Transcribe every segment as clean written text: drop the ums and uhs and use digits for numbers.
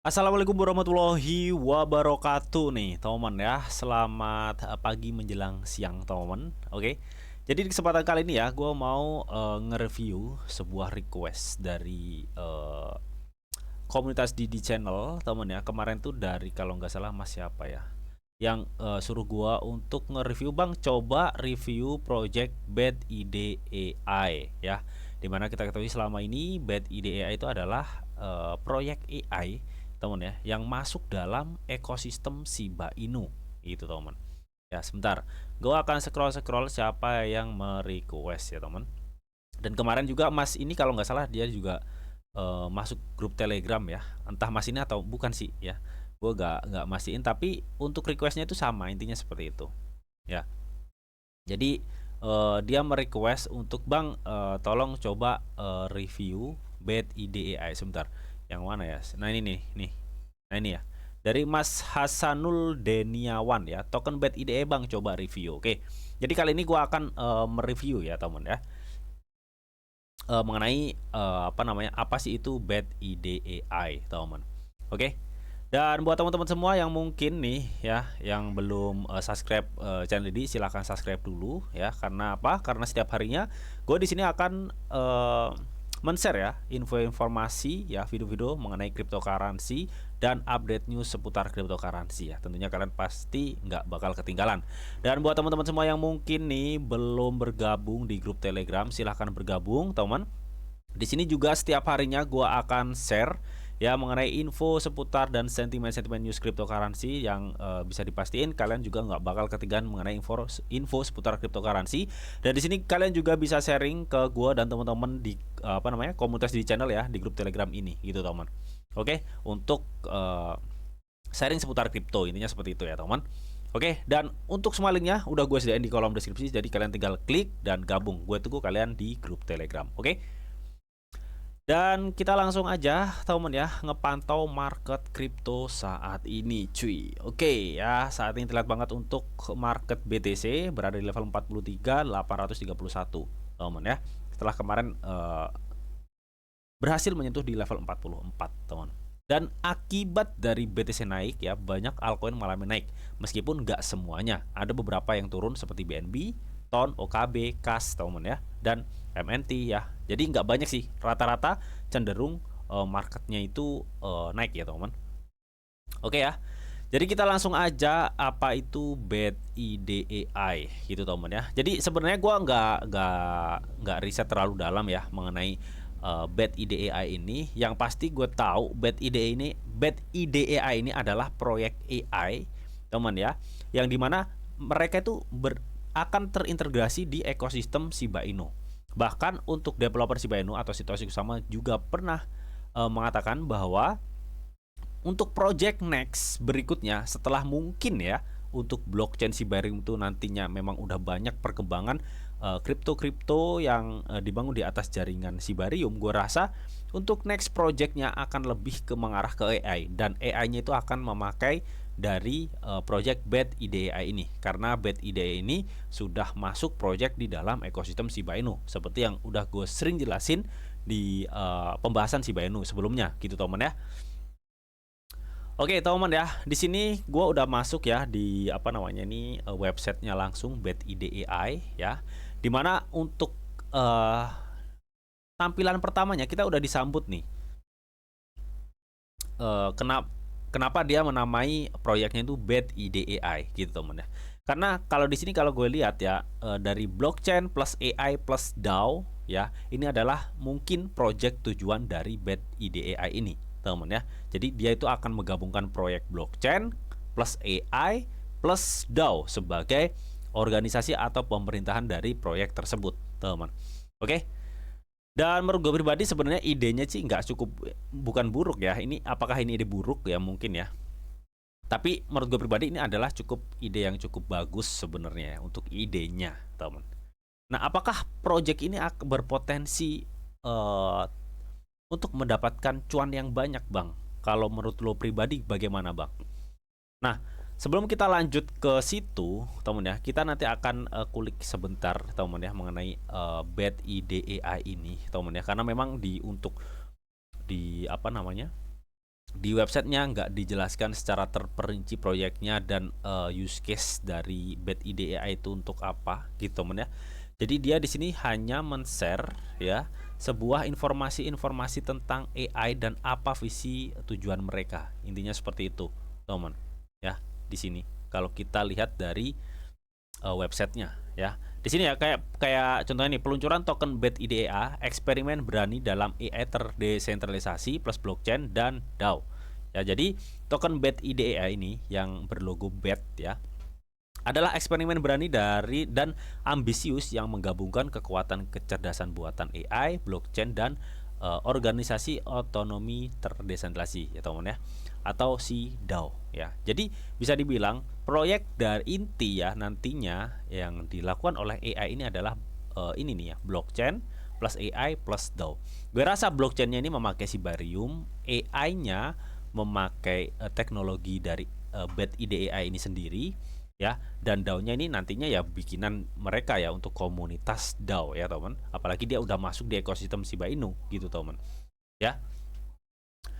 Assalamualaikum warahmatullahi wabarakatuh nih teman ya. Selamat pagi menjelang siang teman. Oke. Jadi di kesempatan kali ini ya, gue mau nge-review sebuah request dari komunitas Didi Channel teman ya. Kemarin tuh dari kalau nggak salah Mas siapa ya, yang suruh gue untuk nge-review, bang coba review project Bad Ide AI ya. Dimana kita ketahui selama ini Bad Ide AI itu adalah proyek AI teman ya, yang masuk dalam ekosistem Shiba Inu gitu teman. Ya sebentar, gue akan scroll siapa yang merequest ya teman. Dan kemarin juga Mas ini kalau nggak salah dia juga masuk grup Telegram ya. Entah Mas ini atau bukan sih ya. Gue nggak mastiin, tapi untuk requestnya itu sama, intinya seperti itu. Ya. Jadi dia merequest untuk bang tolong coba review Bad Ide AI sebentar. Yang mana ya? Nah ini nih. Nah ini ya. Dari Mas Hasanul Deniawan ya. Token Bad IDE Bang coba review. Oke. Jadi kali ini gua akan mereview ya teman ya. Mengenai apa namanya? Apa sih itu Bad IDE AI, teman. Oke. Dan buat teman-teman semua yang mungkin nih ya, yang belum subscribe channel ini, silahkan subscribe dulu ya. Karena apa? Karena setiap harinya gue di sini akan men-share ya info-informasi ya, video-video mengenai cryptocurrency dan update news seputar cryptocurrency ya. Tentunya kalian pasti nggak bakal ketinggalan. Dan buat teman-teman semua yang mungkin nih belum bergabung di grup Telegram, silahkan bergabung teman. Di sini juga setiap harinya gue akan share ya mengenai info seputar dan sentimen-sentimen news cryptocurrency yang bisa dipastiin kalian juga nggak bakal ketinggalan mengenai info seputar cryptocurrency. Dan di sini kalian juga bisa sharing ke gue dan teman-teman di apa namanya komunitas di channel ya, di grup Telegram ini gitu teman. Oke, untuk sharing seputar kripto, intinya seperti itu ya teman. Oke, dan untuk semua linknya udah gue sediain di kolom deskripsi, jadi kalian tinggal klik dan gabung. Gue tunggu kalian di grup Telegram. Oke. Dan kita langsung aja teman ya ngepantau market kripto saat ini cuy. Oke ya, saat ini terlihat banget untuk market BTC berada di level 43.831 teman ya. Setelah kemarin berhasil menyentuh di level 44 teman. Dan akibat dari BTC naik ya, banyak altcoin mengalami naik. Meskipun nggak semuanya, ada beberapa yang turun seperti BNB, TON, OKB, KAS teman ya, dan MNT ya. Jadi nggak banyak sih, rata-rata cenderung marketnya itu naik ya teman. Oke ya. Jadi kita langsung aja apa itu Bad IDEI gitu teman ya. Jadi sebenarnya gua nggak riset terlalu dalam ya mengenai Bad IDEI ini. Yang pasti gue tahu Bad IDEI ini adalah proyek AI teman ya, yang dimana mereka itu akan terintegrasi di ekosistem Shiba Inu. Bahkan untuk developer Shiba Inu atau Satoshi Kusama juga pernah mengatakan bahwa untuk project next berikutnya setelah mungkin ya untuk blockchain Shiba Inu itu nantinya memang udah banyak perkembangan kripto-kripto yang dibangun di atas jaringan Shiba Inu, gue rasa untuk next projectnya akan lebih ke mengarah ke AI, dan AI-nya itu akan memakai dari project Bad IDEI ini, karena Bad IDEI ini sudah masuk project di dalam ekosistem Shiba Inu seperti yang udah gue sering jelasin di pembahasan Shiba Inu sebelumnya gitu teman ya. Oke teman ya, di sini gue udah masuk ya di apa namanya ini websitenya langsung Bad IDEI ya, dimana untuk uh, tampilan pertamanya kita udah disambut nih. Kenapa dia menamai proyeknya itu Bad IDEI gitu teman ya? Karena kalau di sini kalau gue lihat ya dari blockchain plus AI plus DAO ya, ini adalah mungkin project tujuan dari Bad IDEI ini teman ya. Jadi dia itu akan menggabungkan proyek blockchain plus AI plus DAO sebagai organisasi atau pemerintahan dari proyek tersebut teman. Oke. Dan menurut gue pribadi sebenarnya idenya sih nggak cukup, bukan buruk ya. Ini apakah ini ide buruk ya mungkin ya. Tapi menurut gue pribadi ini adalah cukup ide yang cukup bagus sebenarnya ya, untuk idenya teman. Nah apakah project ini berpotensi uh, untuk mendapatkan cuan yang banyak bang? Kalau menurut lo pribadi bagaimana bang? Nah, sebelum kita lanjut ke situ, teman ya, kita nanti akan kulik sebentar, teman ya, mengenai Bad IDEI ini, teman ya, karena memang untuk di apa namanya di websitenya nggak dijelaskan secara terperinci proyeknya dan use case dari BET-IDEA itu untuk apa gitu teman ya. Jadi dia di sini hanya men-share ya sebuah informasi-informasi tentang AI dan apa visi tujuan mereka. Intinya seperti itu, teman. Ya, di sini kalau kita lihat dari websitenya ya. Di sini ya kayak contohnya nih, peluncuran token BET-IDEA, eksperimen berani dalam AI terdesentralisasi plus blockchain dan DAO. Ya, jadi token BET-IDEA ini yang berlogo BET ya adalah eksperimen berani dari dan ambisius yang menggabungkan kekuatan kecerdasan buatan AI, blockchain dan organisasi otonomi terdesentralisasi ya teman ya, atau si DAO ya. Jadi bisa dibilang proyek dari inti ya nantinya yang dilakukan oleh AI ini adalah ini nih ya, blockchain plus AI plus DAO. Gue rasa blockchainnya ini memakai Sibarium, AI-nya memakai teknologi dari BET-IDEA ini sendiri ya, dan DAO-nya ini nantinya ya bikinan mereka ya untuk komunitas DAO ya teman. Apalagi dia udah masuk di ekosistem Shiba Inu gitu teman ya.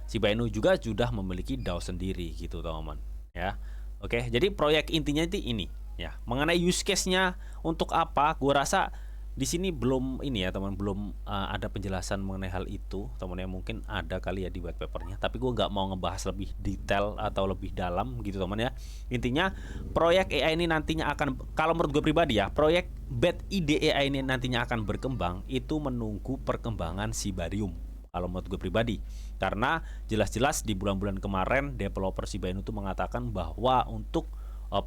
Shiba Inu juga sudah memiliki DAO sendiri gitu teman ya. Oke, jadi proyek intinya itu ini ya. Mengenai use case-nya untuk apa, gue rasa di sini belum ini ya teman, belum ada penjelasan mengenai hal itu teman ya. Mungkin ada kali ya di white papernya, tapi gue nggak mau ngebahas lebih detail atau lebih dalam gitu teman ya. Intinya proyek AI ini nantinya akan, kalau menurut gue pribadi ya, proyek BET-IDEA ini nantinya akan berkembang itu menunggu perkembangan Sibarium kalau menurut gue pribadi. Karena jelas-jelas di bulan-bulan kemarin developer Shiba Inu itu mengatakan bahwa untuk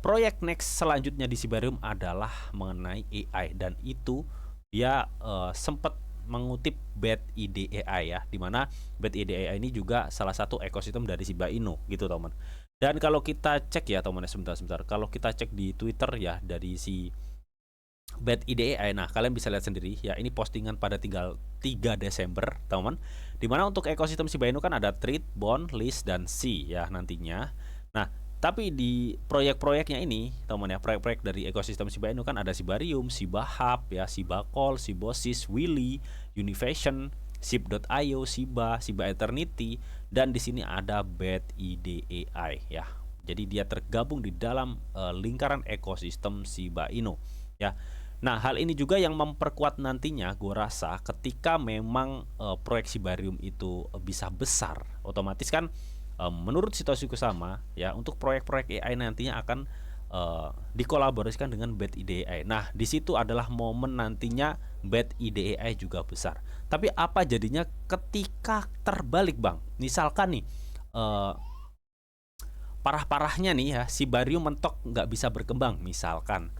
proyek next selanjutnya di Sibarium adalah mengenai AI, dan itu dia sempat mengutip BET-IDEA ya, dimana BET-IDEA ini juga salah satu ekosistem dari Shiba Inu gitu teman. Dan kalau kita cek ya teman, sebentar, kalau kita cek di Twitter ya dari si BET-IDEA, nah kalian bisa lihat sendiri ya, ini postingan pada tinggal 3 Desember teman, dimana untuk ekosistem Shiba Inu kan ada Trade, Bond, List, dan C ya nantinya. Nah tapi di proyek-proyeknya ini teman ya, proyek-proyek dari ekosistem Shiba Inu kan ada Sibarium, Shiba Hub ya, Shiba Call, Shibosis, Willy, Univision, Ship.io, Shiba Eternity, dan di sini ada BET-IDEA ya. Jadi dia tergabung di dalam lingkaran ekosistem Shiba Inu ya. Nah, hal ini juga yang memperkuat nantinya gue rasa ketika memang proyek Sibarium itu bisa besar, otomatis kan menurut Satoshi Kusama ya, untuk proyek-proyek AI nantinya akan dikolaborasikan dengan BET-IDEA. Nah, di situ adalah momen nantinya BET-IDEA juga besar. Tapi apa jadinya ketika terbalik, Bang? Misalkan nih parah-parahnya nih ya, Sibarium mentok nggak bisa berkembang misalkan.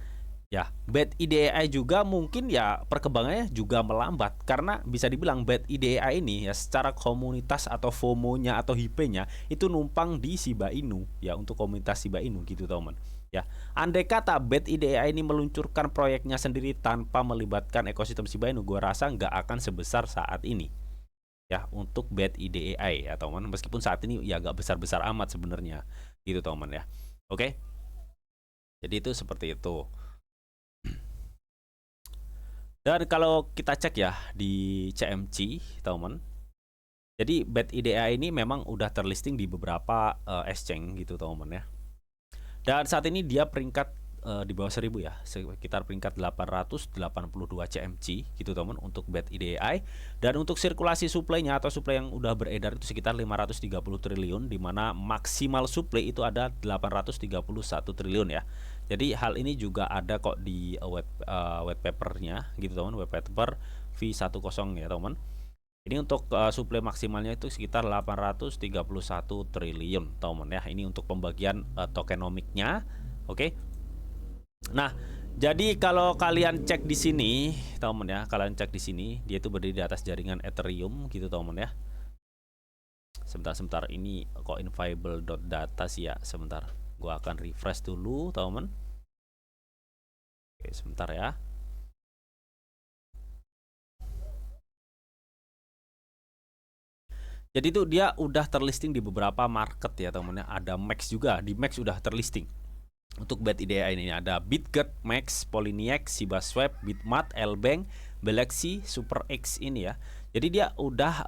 Ya, BET-IDEA juga mungkin ya perkembangannya juga melambat, karena bisa dibilang BET-IDEA ini ya secara komunitas atau FOMO-nya atau hype-nya itu numpang di Shiba Inu ya, untuk komunitas Shiba Inu gitu teman. Ya, andai kata BET-IDEA ini meluncurkan proyeknya sendiri tanpa melibatkan ekosistem Shiba Inu, gue rasa nggak akan sebesar saat ini. Ya, untuk BET-IDEA ya teman, meskipun saat ini ya nggak besar-besar amat sebenarnya gitu teman ya. Oke, jadi itu seperti itu. Dan kalau kita cek ya di CMC teman, jadi BET-IDEA ini memang udah terlisting di beberapa exchange gitu teman ya. Dan saat ini dia peringkat di bawah 1000 ya, sekitar peringkat 882 CMC gitu teman untuk BET-IDEA. Dan untuk sirkulasi supply-nya atau supply yang udah beredar itu sekitar 530 triliun, dimana maksimal supply itu ada 831 triliun ya. Jadi hal ini juga ada kok di white papernya gitu teman, white paper V10 ya teman. Ini untuk suplai maksimalnya itu sekitar 831 triliun teman ya. Ini untuk pembagian tokenomiknya. Oke. Nah, jadi kalau kalian cek di sini teman ya, kalian cek di sini dia itu berdiri di atas jaringan Ethereum gitu teman ya. Sebentar, ini coinviable.data sih ya, sebentar. Gua akan refresh dulu teman. Oke, sebentar ya. Jadi itu dia udah terlisting di beberapa market ya teman-teman. Ada Max juga, di Max udah terlisting. Untuk BET-IDEA ini ada BitGet, Max, Polyniac, Shiba Swap, Bitmat, Lbank, Beleksi, SuperX ini ya. Jadi dia udah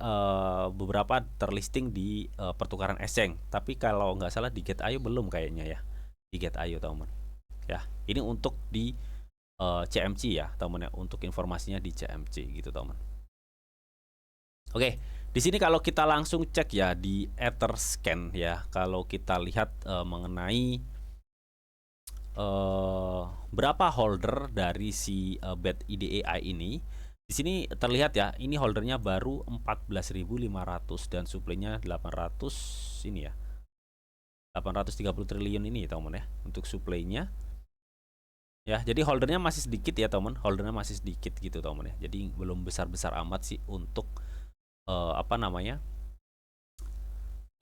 beberapa terlisting di pertukaran exchange. Tapi kalau nggak salah di Get.io belum kayaknya ya. Di Get.io teman. Ya, ini untuk di CMC ya teman ya. Untuk informasinya di CMC gitu teman. Oke, di sini kalau kita langsung cek ya di Etherscan ya. Kalau kita lihat mengenai berapa holder dari si BET.IDEI ini, di sini terlihat ya, ini holdernya baru 14.500 dan supply-nya 800 ini ya. 830 triliun ini teman ya untuk supply-nya. Ya, jadi holdernya masih sedikit ya teman, holdernya masih sedikit gitu teman ya. Jadi belum besar-besar amat sih untuk apa namanya?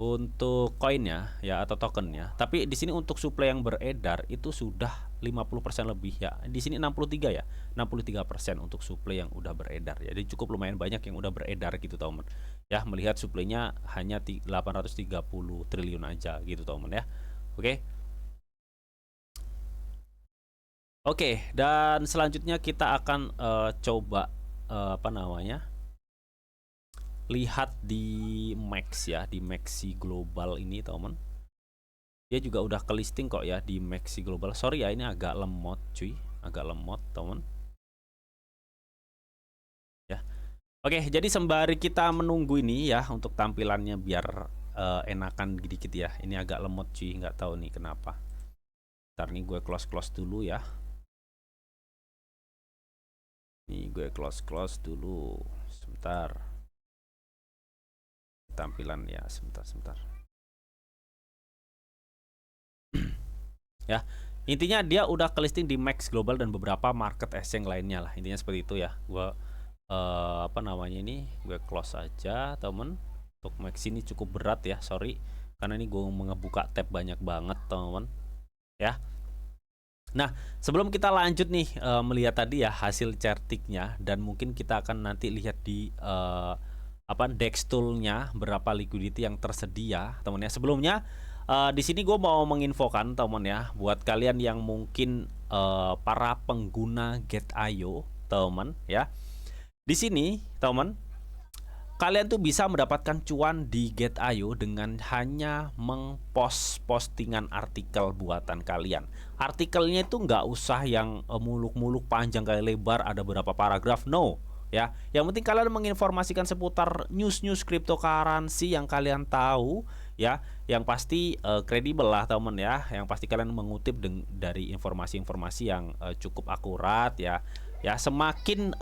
Untuk koinnya ya atau tokennya. Tapi di sini untuk supply yang beredar itu sudah 50% lebih ya. Di sini 63 ya. 63% untuk supply yang udah beredar. Jadi cukup lumayan banyak yang udah beredar gitu teman. Ya, melihat supply-nya hanya 830 triliun aja gitu teman ya. Oke. Oke, dan selanjutnya kita akan coba apa namanya? Lihat di Max ya, di Maxi Global ini teman. Dia juga udah ke listing kok ya di Maxi Global. Sorry ya, ini agak lemot cuy, agak lemot teman. Ya. Oke, jadi sembari kita menunggu ini ya untuk tampilannya biar enakan dikit ya. Ini agak lemot cuy, nggak tahu nih kenapa. Ntar nih gue close dulu ya. Nih gue close dulu. Sebentar. Tampilan ya, sebentar. Ya, intinya dia udah ke listing di Max Global dan beberapa market exchange lainnya lah, intinya seperti itu ya. Gue apa namanya ini, gue close aja temen. Untuk Max ini cukup berat ya, sorry karena ini gue mengebuka tab banyak banget temen ya. Nah, sebelum kita lanjut nih melihat tadi ya hasil chartiknya, dan mungkin kita akan nanti lihat di apa DEX toolnya berapa liquidity yang tersedia teman ya. Sebelumnya di sini gue mau menginfokan teman ya, buat kalian yang mungkin para pengguna Get.io teman ya. Di sini teman, kalian tuh bisa mendapatkan cuan di Get.io dengan hanya mengpost postingan artikel buatan kalian. Artikelnya itu nggak usah yang muluk-muluk panjang kali lebar, ada beberapa paragraf, no ya. Yang penting kalian menginformasikan seputar news cryptocurrency yang kalian tahu ya, yang pasti kredibel lah temen ya, yang pasti kalian mengutip dari informasi-informasi yang cukup akurat ya. Ya, semakin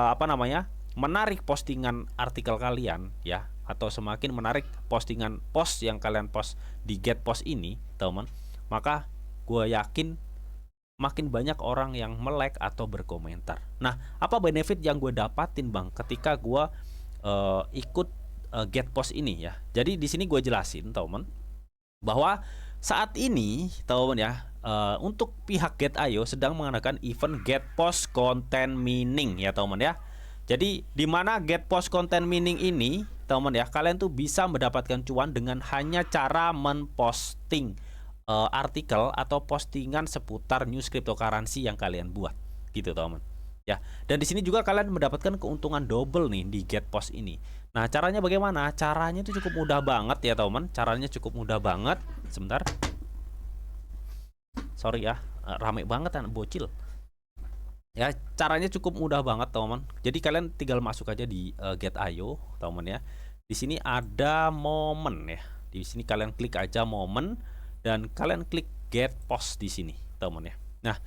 apa namanya, menarik postingan artikel kalian ya, atau semakin menarik postingan post yang kalian post di Get Post ini teman, maka gue yakin makin banyak orang yang melek atau berkomentar. Nah, apa benefit yang gue dapatin bang ketika gue ikut Get Post ini ya? Jadi di sini gue jelasin teman bahwa saat ini teman ya, untuk pihak Get.io sedang mengadakan event Get Post Content Mining ya teman ya. Jadi di mana Get Post Content Mining ini teman ya, kalian tuh bisa mendapatkan cuan dengan hanya cara menposting artikel atau postingan seputar news cryptocurrency yang kalian buat gitu teman ya. Dan di sini juga kalian mendapatkan keuntungan double nih di Get Post ini. Nah, caranya bagaimana? Caranya itu cukup mudah banget ya teman, caranya cukup mudah banget. Sebentar, sorry ya, rame banget anak bocil ya. Caranya cukup mudah banget teman. Jadi kalian tinggal masuk aja di Get.io teman ya. Di sini ada momen ya, di sini kalian klik aja momen dan kalian klik Get Post di sini teman ya. Nah,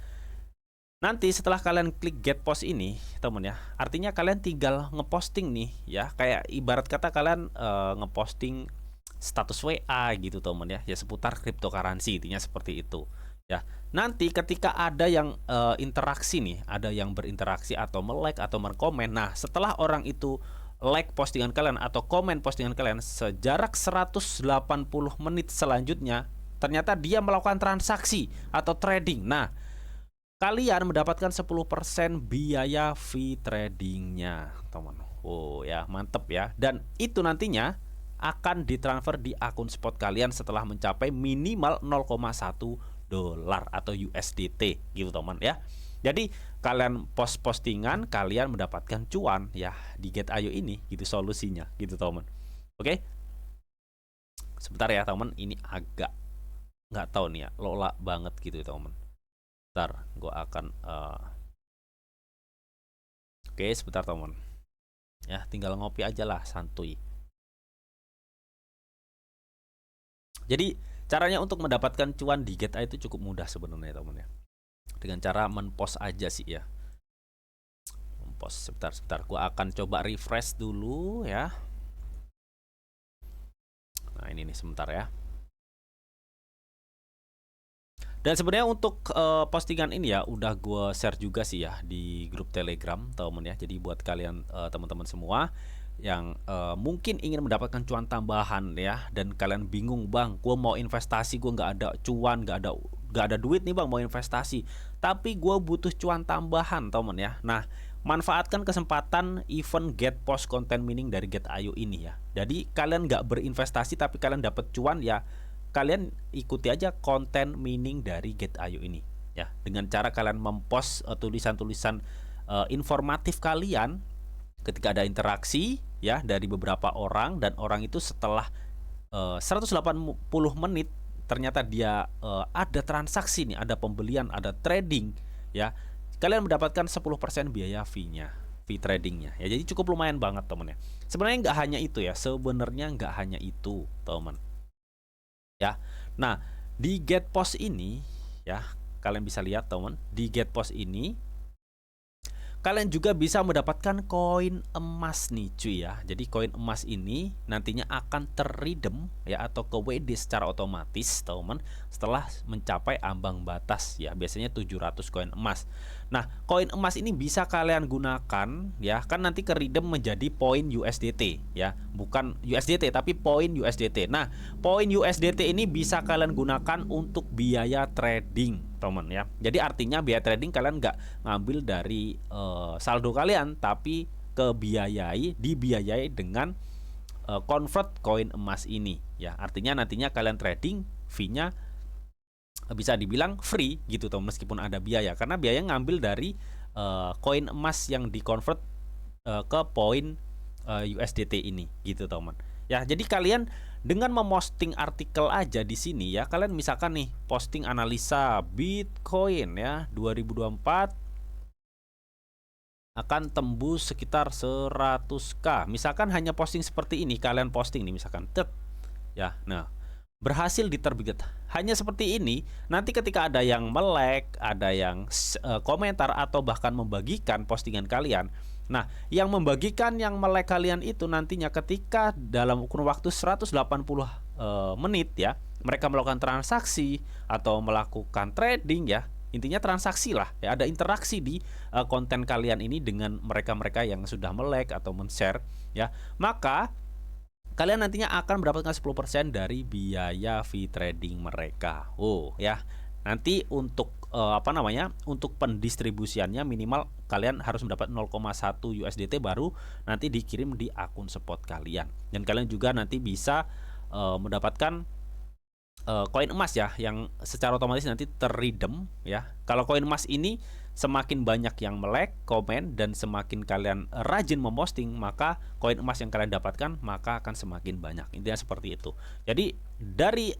nanti setelah kalian klik Get Post ini teman ya, artinya kalian tinggal ngeposting nih ya, kayak ibarat kata kalian ngeposting status WA gitu teman ya, ya seputar cryptocurrency, intinya seperti itu ya. Nanti ketika ada yang interaksi nih, ada yang berinteraksi atau melike atau berkomen, nah setelah orang itu like postingan kalian atau komen postingan kalian, sejarak 180 menit selanjutnya ternyata dia melakukan transaksi atau trading. Nah, kalian mendapatkan 10% biaya fee tradingnya teman. Oh ya, mantep ya. Dan itu nantinya akan ditransfer di akun spot kalian setelah mencapai minimal $0,1 atau USDT gitu teman ya. Jadi kalian post postingan, kalian mendapatkan cuan ya di Get.io ini, gitu solusinya, gitu teman. Oke, sebentar ya teman, ini agak nggak tahu nih ya, lola banget gitu teman. Bentar, gue akan oke, sebentar teman. Ya, tinggal ngopi aja lah, santuy. Jadi caranya untuk mendapatkan cuan di Get.io itu cukup mudah sebenarnya teman ya. Dengan cara menpost aja sih ya. Menpost, sebentar. Gue akan coba refresh dulu ya. Nah ini nih sebentar ya. Dan sebenarnya untuk postingan ini ya udah gue share juga sih ya di grup Telegram teman ya. Jadi buat kalian teman-teman semua yang mungkin ingin mendapatkan cuan tambahan ya, dan kalian bingung, bang, gue mau investasi, gue nggak ada cuan, nggak ada duit nih bang, mau investasi, tapi gue butuh cuan tambahan teman ya. Nah, manfaatkan kesempatan event Get Post Content Mining dari Get.io ini ya. Jadi kalian nggak berinvestasi tapi kalian dapat cuan ya, kalian ikuti aja konten mining dari Get.io ini ya, dengan cara kalian mempost tulisan-tulisan informatif kalian ketika ada interaksi ya dari beberapa orang, dan orang itu setelah 180 menit ternyata dia ada transaksi nih, ada pembelian, ada trading ya, kalian mendapatkan 10% biaya fee-nya, fee tradingnya ya. Jadi cukup lumayan banget temen ya. Sebenarnya nggak hanya itu ya, sebenarnya nggak hanya itu teman ya. Nah, di GetPost ini ya, kalian bisa lihat teman, di GetPost ini kalian juga bisa mendapatkan koin emas nih cuy ya. Jadi koin emas ini nantinya akan terredeem ya atau ke WD secara otomatis teman setelah mencapai ambang batas ya, biasanya 700 koin emas. Nah, koin emas ini bisa kalian gunakan ya, kan nanti ke redeem menjadi poin USDT ya, bukan USDT tapi poin USDT. Nah, poin USDT ini bisa kalian gunakan untuk biaya trading teman ya. Jadi artinya biaya trading kalian nggak ngambil dari saldo kalian, tapi dibiayai dengan convert koin emas ini ya. Artinya nantinya kalian trading fee-nya bisa dibilang free gitu teman, meskipun ada biaya, karena biaya ngambil dari koin emas yang dikonvert ke poin USDT ini gitu teman ya. Jadi kalian dengan memosting artikel aja di sini ya, kalian misalkan nih posting analisa Bitcoin ya 2024 akan tembus sekitar 100k, misalkan hanya posting seperti ini, kalian posting nih misalkan ya, nah berhasil diterbitkan hanya seperti ini, nanti ketika ada yang melek, ada yang komentar atau bahkan membagikan postingan kalian, nah yang membagikan, yang melek kalian itu nantinya ketika dalam kurun waktu 180 menit ya, mereka melakukan transaksi atau melakukan trading ya, intinya transaksi lah ya, ada interaksi di konten kalian ini dengan mereka-mereka yang sudah melek atau men-share ya, maka kalian nantinya akan mendapatkan 10% dari biaya fee trading mereka. Oh ya. Nanti untuk untuk pendistribusiannya minimal kalian harus mendapat 0,1 USDT baru nanti dikirim di akun spot kalian. Dan kalian juga nanti bisa mendapatkan koin emas ya, yang secara otomatis nanti terredeem ya. Kalau koin emas ini semakin banyak yang melek, komen, dan semakin kalian rajin memposting, maka koin emas yang kalian dapatkan maka akan semakin banyak. Intinya seperti itu. Jadi dari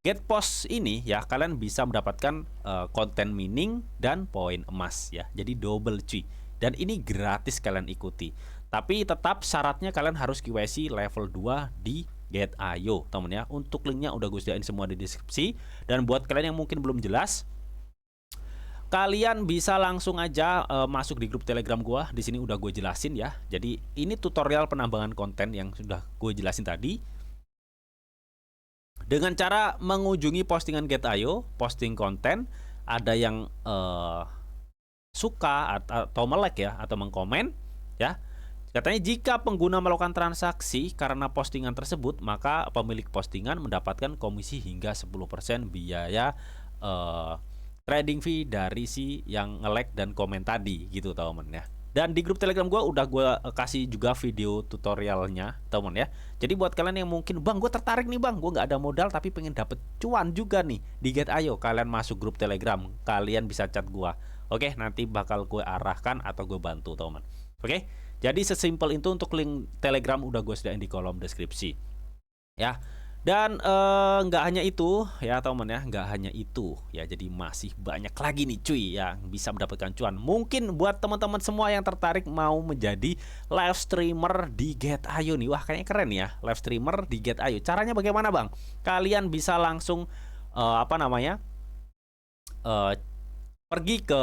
GetPost ini ya, kalian bisa mendapatkan konten mining dan poin emas ya. Jadi double cuy. Dan ini gratis kalian ikuti. Tapi tetap syaratnya kalian harus KYC level 2 di Get.io temen ya. Untuk linknya udah gue sediain semua di deskripsi. Dan buat kalian yang mungkin belum jelas, kalian bisa langsung aja masuk di grup Telegram gua. Di sini udah gue jelasin ya. Jadi ini tutorial penambangan konten yang sudah gue jelasin tadi. Dengan cara mengunjungi postingan Get.io, posting konten, ada yang suka atau melek ya, atau mengkomen ya. Katanya jika pengguna melakukan transaksi karena postingan tersebut, maka pemilik postingan mendapatkan komisi hingga 10% biaya trading fee dari si yang nge-like dan komen tadi gitu teman ya. Dan di grup Telegram gue udah gue kasih juga video tutorialnya teman ya. Jadi buat kalian yang mungkin, bang gue tertarik nih bang, gue nggak ada modal tapi pengen dapet cuan juga nih di Get.io, kalian masuk grup Telegram, kalian bisa chat gue Oke, nanti bakal gue arahkan atau gue bantu teman. Oke, jadi sesimpel itu untuk link Telegram udah gue sediain di kolom deskripsi ya. Dan nggak hanya itu ya teman ya, nggak hanya itu ya, jadi masih banyak lagi nih cuy yang bisa mendapatkan cuan. Mungkin buat teman-teman semua yang tertarik mau menjadi live streamer di Get.io nih, wah kayaknya keren ya, live streamer di Get.io. Caranya bagaimana bang? Kalian bisa langsung apa namanya pergi ke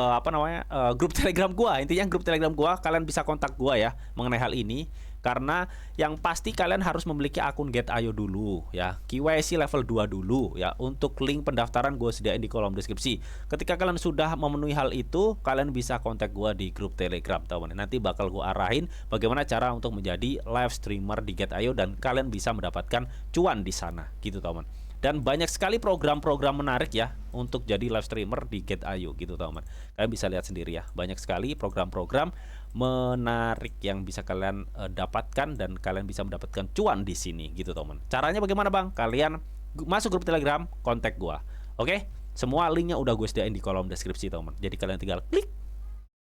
grup Telegram gua. Intinya grup Telegram gua, kalian bisa kontak gua ya mengenai hal ini. Karena yang pasti kalian harus memiliki akun Get.io dulu ya, KYC level 2 dulu ya. Untuk link pendaftaran gue sediain di kolom deskripsi. Ketika kalian sudah memenuhi hal itu, kalian bisa kontak gue di grup Telegram teman. Nanti bakal gue arahin bagaimana cara untuk menjadi live streamer di Get.io dan kalian bisa mendapatkan cuan di sana gitu teman. Dan banyak sekali program-program menarik ya untuk jadi live streamer di Get.io gitu teman. Kalian bisa lihat sendiri ya, banyak sekali program-program menarik yang bisa kalian dapatkan dan kalian bisa mendapatkan cuan di sini gitu teman. Caranya bagaimana bang? Kalian masuk grup Telegram, kontak gua. Oke? Semua linknya udah gue sediain di kolom deskripsi teman. Jadi kalian tinggal klik,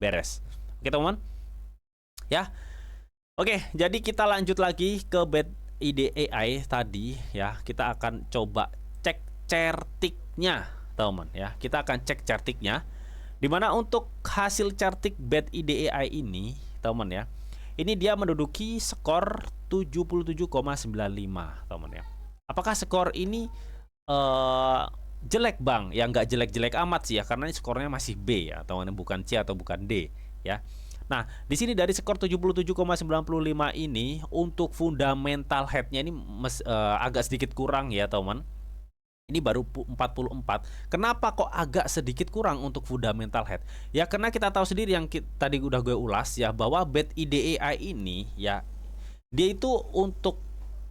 beres. Oke teman? Ya. Oke, jadi kita lanjut lagi ke BetIDEAI tadi ya. Kita akan coba cek certiknya teman ya. Kita akan cek certiknya. Dimana untuk hasil certik BetIDEAI ini teman ya, ini dia menduduki skor 77,95 teman ya. Apakah skor ini jelek bang? Ya nggak jelek-jelek amat sih ya, karena ini skornya masih B ya teman, bukan C atau bukan D ya. Nah, di sini dari skor 77,95 ini untuk fundamental headnya ini agak sedikit kurang ya teman. Ini baru 44. Kenapa kok agak sedikit kurang untuk fundamental head? Ya karena kita tahu sendiri yang tadi udah gue ulas ya, bahwa BetIDEAI ini ya, dia itu untuk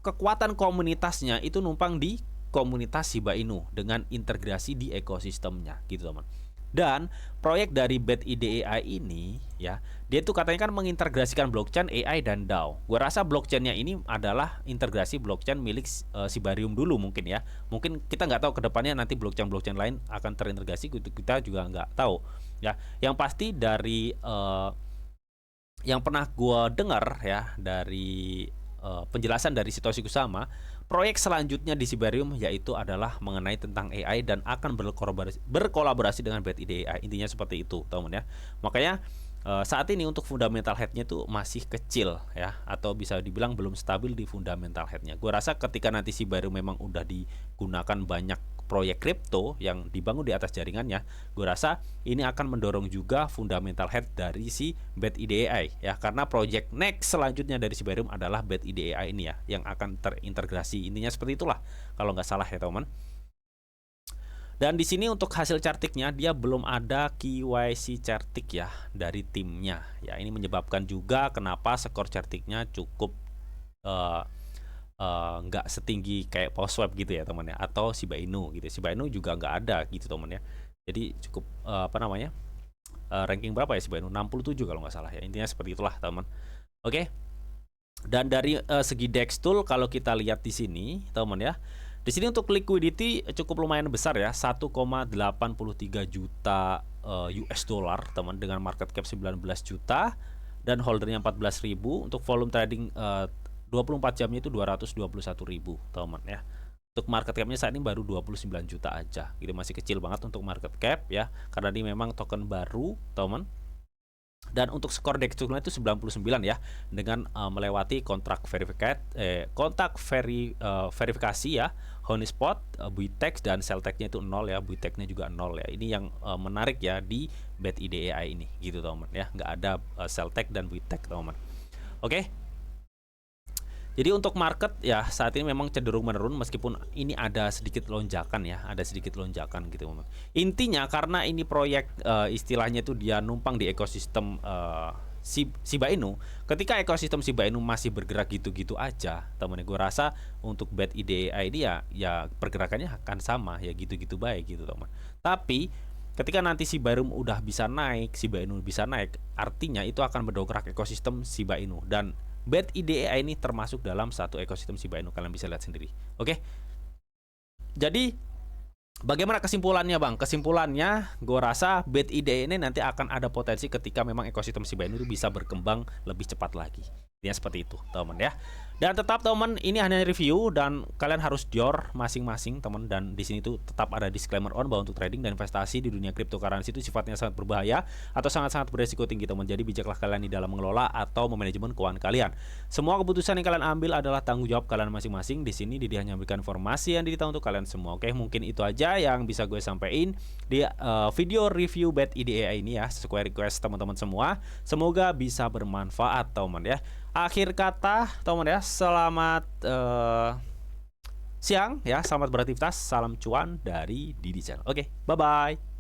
kekuatan komunitasnya itu numpang di komunitas Shiba Inu dengan integrasi di ekosistemnya gitu teman. Dan proyek dari BetIDEAI ini ya, dia tuh katanya kan mengintegrasikan blockchain, AI dan DAO. Gue rasa blockchainnya ini adalah integrasi blockchain milik Shibarium dulu mungkin ya. Mungkin kita nggak tahu kedepannya nanti blockchain lain akan terintegrasi, kita juga nggak tahu ya. Yang pasti dari yang pernah gue dengar ya, dari penjelasan dari Satoshi Kusama, proyek selanjutnya di Shibarium yaitu adalah mengenai tentang AI dan akan berkolaborasi dengan BetIDEAI. Intinya seperti itu teman ya. Makanya saat ini untuk fundamental headnya itu masih kecil ya, atau bisa dibilang belum stabil di fundamental headnya. Gue rasa ketika nanti Shibarium memang udah digunakan banyak proyek kripto yang dibangun di atas jaringannya, gue rasa ini akan mendorong juga fundamental head dari si BetIDEAI ya, karena proyek next selanjutnya dari Shibarium adalah BetIDEAI ini ya, yang akan terintegrasi. Intinya seperti itulah kalau nggak salah ya teman. Dan di sini untuk hasil certiknya dia belum ada KYC certik ya dari timnya ya. Ini menyebabkan juga kenapa skor certiknya cukup nggak setinggi kayak Poswap gitu ya teman ya, atau Shiba Inu gitu. Shiba Inu juga nggak ada gitu teman ya. Jadi cukup ranking berapa ya Shiba Inu? 67 kalau nggak salah ya. Intinya seperti itulah teman. Oke. Dan dari segi DEX tool kalau kita lihat di sini teman ya, di sini untuk liquidity cukup lumayan besar ya, 1,83 juta US dollar teman, dengan market cap 19 juta dan holdernya 14.000. Untuk volume trading 24 jamnya itu 221.000 teman ya. Untuk market capnya saat ini baru 29 juta aja. Itu masih kecil banget untuk market cap ya, karena ini memang token baru teman. Dan untuk skor DEX toolnya itu 99 ya, dengan melewati kontrak verifikasi ya, Honeyspot, Buitex dan Celtec-nya itu 0 ya, Buitex-nya juga 0 ya. Ini yang menarik ya di BetIDEAI ini gitu teman ya, nggak ada Celtec dan Buitex teman. Oke. Jadi untuk market ya saat ini memang cenderung menurun, meskipun ini ada sedikit lonjakan ya, ada sedikit lonjakan gitu. Intinya karena ini proyek istilahnya itu dia numpang di ekosistem Shiba Inu. Ketika ekosistem Shiba Inu masih bergerak gitu-gitu aja, teman-teman, gue rasa untuk BetIDEAI ini ya pergerakannya akan sama ya, gitu-gitu baik gitu teman. Tapi ketika nanti Shibarium udah bisa naik, Shiba Inu bisa naik, artinya itu akan mendongkrak ekosistem Shiba Inu, dan BetIDEAI ini termasuk dalam satu ekosistem Shiba Inu, kalian bisa lihat sendiri. Oke. Jadi Bagaimana kesimpulannya Bang? Kesimpulannya gue rasa BET IDE ini nanti akan ada potensi ketika memang ekosistem Shiba Inu itu bisa berkembang lebih cepat lagi. Ya seperti itu teman ya. Dan tetap teman, ini hanya review dan kalian harus jor masing-masing teman, dan di sini tuh tetap ada disclaimer on bahwa untuk trading dan investasi di dunia cryptocurrency itu sifatnya sangat berbahaya atau sangat-sangat beresiko tinggi teman. Jadi bijaklah kalian di dalam mengelola atau memanajemen keuangan kalian. Semua keputusan yang kalian ambil adalah tanggung jawab kalian masing-masing. Di sini Didi hanya memberikan informasi yang ditahu untuk kalian semua. Oke, mungkin itu aja yang bisa gue sampaikan di video review BET IDE ini ya, sesuai request teman-teman semua. Semoga bisa bermanfaat teman ya. Akhir kata teman ya, selamat siang ya, selamat beraktivitas, salam cuan dari Didi Channel. Oke, bye bye.